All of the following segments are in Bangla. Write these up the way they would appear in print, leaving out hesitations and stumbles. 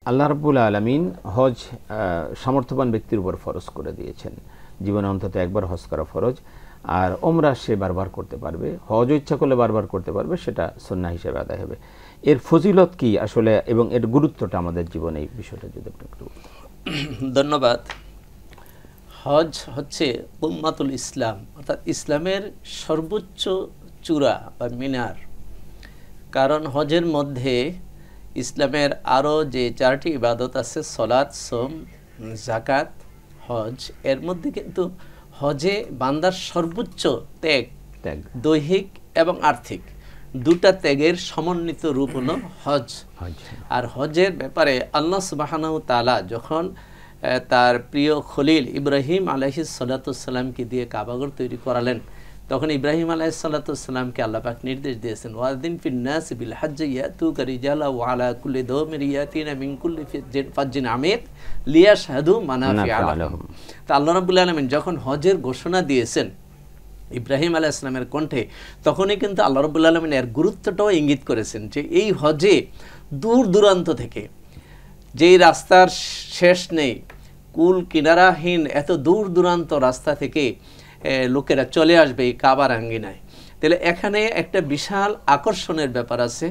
আল্লাহ রাব্বুল আলামিন হজ সামর্থ্যবান ব্যক্তির উপর ফরজ করে দিয়েছেন। জীবনে অন্তত একবার হজ করা ফরজ, আর ওমরা সে বারবার করতে পারবে, হজও ইচ্ছা করলে বারবার করতে পারবে, সেটা সুন্নাহ হিসেবে আদায় হবে। এর ফজিলত কি আসলে এবং এর গুরুত্বটা আমাদের জীবনে, এই বিষয়টা যদি আপনি একটু। ধন্যবাদ। হজ হচ্ছে উম্মাতুল ইসলাম, অর্থাৎ ইসলামের সর্বোচ্চ চূড়া বা মিনার। কারণ হজের মধ্যে ইসলামের আরও যে 4টি ইবাদত আছে, সলাৎ, সোম, যাকাত, হজ, এর মধ্যে কিন্তু হজে বান্দার সর্বোচ্চ ত্যাগ, দৈহিক এবং আর্থিক দুটা ত্যাগের সমন্বিত রূপ হলো হজ। আর হজের ব্যাপারে আল্লাহ সুবহানাহু ওয়া তাআলা যখন তার প্রিয় খলিল ইব্রাহিম আলাইহিস সালাতুসসালামকে দিয়ে কাবাঘর তৈরি করালেন, তখন ইব্রাহিম আলাইহিস সালাতুসসালামকে আল্লাহ পাক নির্দেশ দিয়েছেন, ওয়াযিন ফিন নাস বিল হজ্জ ইয়াতুকা রিজালা ওয়া আলা কুল্লি দামির ইয়াতিনা মিন কুল্লি ফাজ্জিন আমিক লিয়াশহাদু মানাফিআ লাহুম। তা আল্লাহ রাব্বুল আলামিন যখন হজের ঘোষণা দিয়েছেন ইব্রাহিম আলাইহিস সালামের কণ্ঠে, তখনই কিন্তু আল্লাহ রাব্বুল আলামিন এর গুরুত্বটাও ইঙ্গিত করেছেন যে এই হজে দূর দূরান্ত থেকে, যেই রাস্তার শেষ নেই, কুল কিনারাহীন এত দূর দূরান্ত রাস্তা থেকে লোকেরা চলে আসবে এই কাবার আঙ্গিনায়। তাহলে এখানে একটা বিশাল আকর্ষণের ব্যাপার আছে।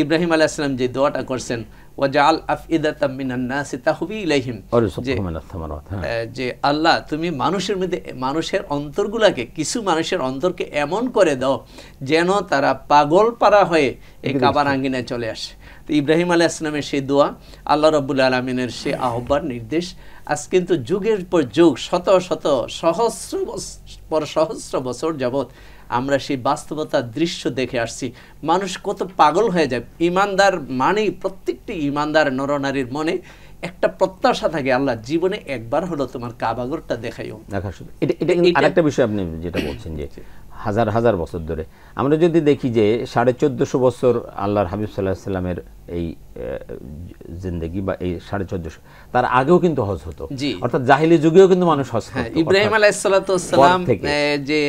ইব্রাহিম আলাইহিস সালাম যে দোয়াটা করছেন, ওয়াজআল আফইদাতাম মিনান নাসি তাহবি ইলাইহিম, যে আল্লাহ তুমি মানুষের মধ্যে, মানুষের অন্তরগুলাকে, কিছু মানুষের অন্তরকে এমন করে দাও যেন তারা পাগল পারা হয়ে এই কাবার আঙ্গিনায় চলে আসে। তো ইব্রাহিম আলাইহিস সালামের সেই দোয়া, আল্লাহ রাব্বুল আলামিনের সেই আহ্বান, নির্দেশ, আজ কিন্তু যুগের পর যুগ, শত শত সহস্র বছর যাবৎ আমরা সেই বাস্তবতার দৃশ্য দেখে আসছি। মানুষ কত পাগল হয়ে যায়। ইমানদার মানে, প্রত্যেকটি ইমানদার নরনারীর মনে একটা প্রত্যাশা থাকে, আল্লাহ জীবনে একবার হলো তোমার কাবাঘরটা দেখাইও। আরেকটা বিষয় আপনি যেটা বলছেন যে হাজার হাজার বছর ধরে আমরা যদি দেখি যে 1450 বছর আল্লাহর হাবিব সাল্লাল্লাহু আলাইহি সাল্লামের এই জিন্দেগি বা এই 1450, তার আগেও কিন্তু হজ হতো, অর্থাৎ জাহিলি যুগেও কিন্তু মানুষ হজ করত। ইব্রাহিম আলাইহিস সালাম যে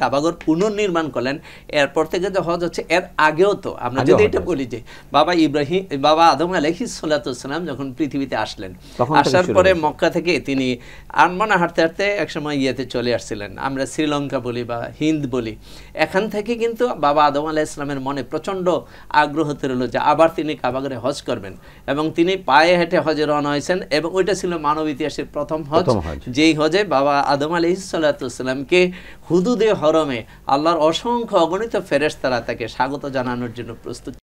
কাবাঘর পুনর্নির্মাণ করলেন, এরপর থেকে যে হজ হচ্ছে, এর আগেও তো আমরা যদি এটা বলি যে বাবা আদম আলাইহিস সালাম যখন পৃথিবীতে আসলেন, আসার পরে মক্কা থেকে তিনি আনমনা হাঁটতে হাঁটতে একসময় ইয়েতে চলে আসছিলেন, আমরা শ্রীলঙ্কা বলি বা হিন্দ বলি। এখান থেকে কিন্তু বাবা আদম আলাইহিস সালামের মনে প্রচণ্ড আগ্রহ তৈরি যে আবার তিনি কাবাঘরে হজ করবেন, এবং তিনি পায়ে হেঁটে হজে রওনা হয়েছেন। এবং ওইটা ছিল মানব ইতিহাসের প্রথম হজ, যেই হজে বাবা আদম আলাইহিস সালামকে হুদুদে হরমে আল্লাহর অসংখ্য অগণিত ফেরেশতারা তাকে স্বাগত জানানোর জন্য প্রস্তুত।